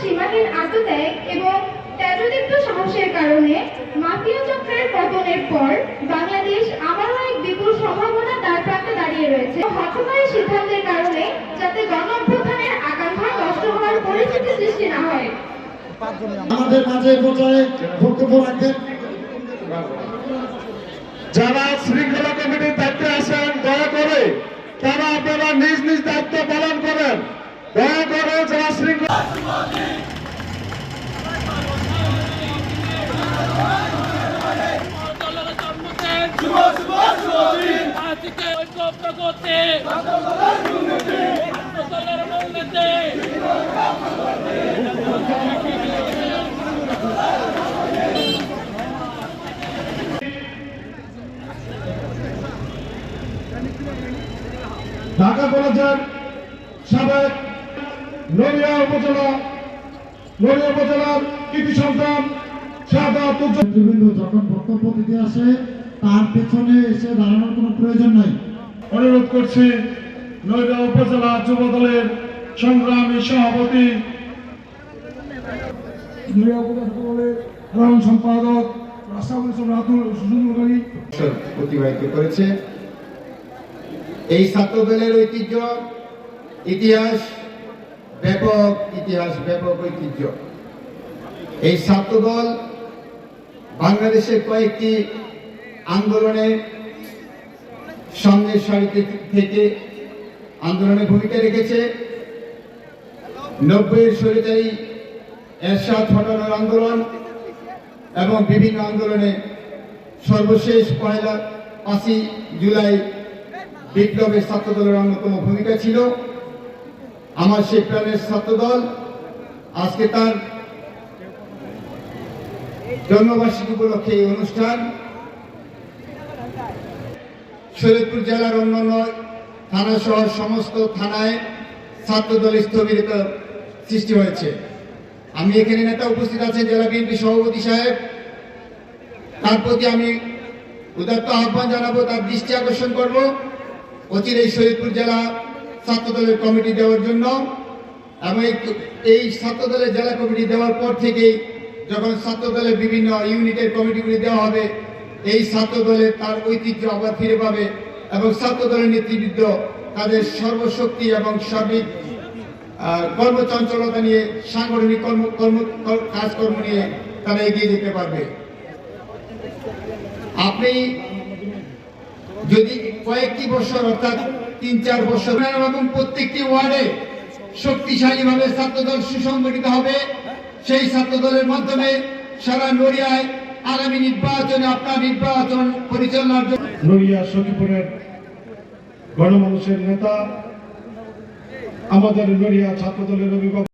সীমাহীন আত্মত্যাগ এবং তেজদীপ্ত সাহসের কারণে মাফিয়া চক্রের পতনের পর বাংলাদেশ আবারও এক বিপুল সম্ভাবনার দ্বারপ্রান্তে দাঁড়িয়ে রয়েছে। হঠকারী সিদ্ধান্তের কারণে যাতে গণ অভ্যুত্থানের আকাঙ্ক্ষা নষ্ট হওয়ার পরিস্থিতি সৃষ্টি না হয়। আমাদের মাঝে পর্যায়ে বক্তব্য রাখেন যারা শৃঙ্খলা কমিটির দায়িত্বে আছেন, দয়া করে তারা আপনারা নিজ নিজ দায়িত্ব পালন করেন। দয়া করে যারা শৃঙ্খলা ঢাকা কলেজের সাবেক নড়িয়া উপজেলার কৃতি সন্তান যখন বক্তব্য দিতে আসে তার পেছনে এসে দাঁড়ানোর কোনো প্রয়োজন নাই। অনুরোধ করছি নড়িয়া উপজেলা যুব দলের সংগ্রামী সভাপতি নড়িয়া উপজেলা সাধারণ সম্পাদক অতিবাহিত করেছে। এই ছাত্র দলের ঐতিহ্য ইতিহাস ব্যাপক ঐতিহ্য। এই ছাত্র দল বাংলাদেশের কয়েকটি আন্দোলনে সামনের সারিতে থেকে আন্দোলনে ভূমিকা রেখেছে। 90-এর স্বৈরাচারী এরশাদ হটানোর আন্দোলন এবং বিভিন্ন আন্দোলনে সর্বশেষ 5ই জুলাই বিপ্লবের ছাত্র দলের অন্যতম ভূমিকা ছিল। আমার সেই প্রাণের ছাত্র দল আজকে তার জন্মবার্ষিকী উপলক্ষে এই অনুষ্ঠান শরীয়তপুর জেলার অন্যান্য থানা সহ সমস্ত থানায় ছাত্র দলের স্থবিরতা সৃষ্টি হয়েছে। আমি এখানে নেতা উপস্থিত আছেন জেলা বিএনপি সভাপতি সাহেব, তার প্রতি আমি উদাত্ত আহ্বান জানাবো, তার দৃষ্টি আকর্ষণ করব অচিরেই শরীয়তপুর জেলা ছাত্র দলের কমিটি দেওয়ার জন্য। এবং এই ছাত্র দলের জেলা কমিটি দেওয়ার পর থেকেই যখন ছাত্র দলের বিভিন্ন ইউনিটের কমিটিগুলি দেওয়া হবে, এই ছাত্র দলের তার ঐতিহ্য আবার ফিরে পাবে এবং ছাত্র দলের নেতৃবৃন্দ তাদের সর্বশক্তি এবং সার্বিক কর্মচঞ্চলতা নিয়ে সাংগঠনিক কাজকর্ম নিয়ে তারা এগিয়ে যেতে পারবে। আপনি যদি কয়েকটি বছর অর্থাৎ 3-4 বছর এবং প্রত্যেকটি ওয়ার্ডে শক্তিশালীভাবে ছাত্রদল সুসংগঠিত হবে, সেই ছাত্রদলের মাধ্যমে সারা নড়িয়ায় আগামী নির্বাচনে আপনার নির্বাচন পরিচালনার জন্য নড়িয়া সখীপুরের গণমানুষের নেতা আমাদের নড়িয়া ছাত্রদলের অভিভাবক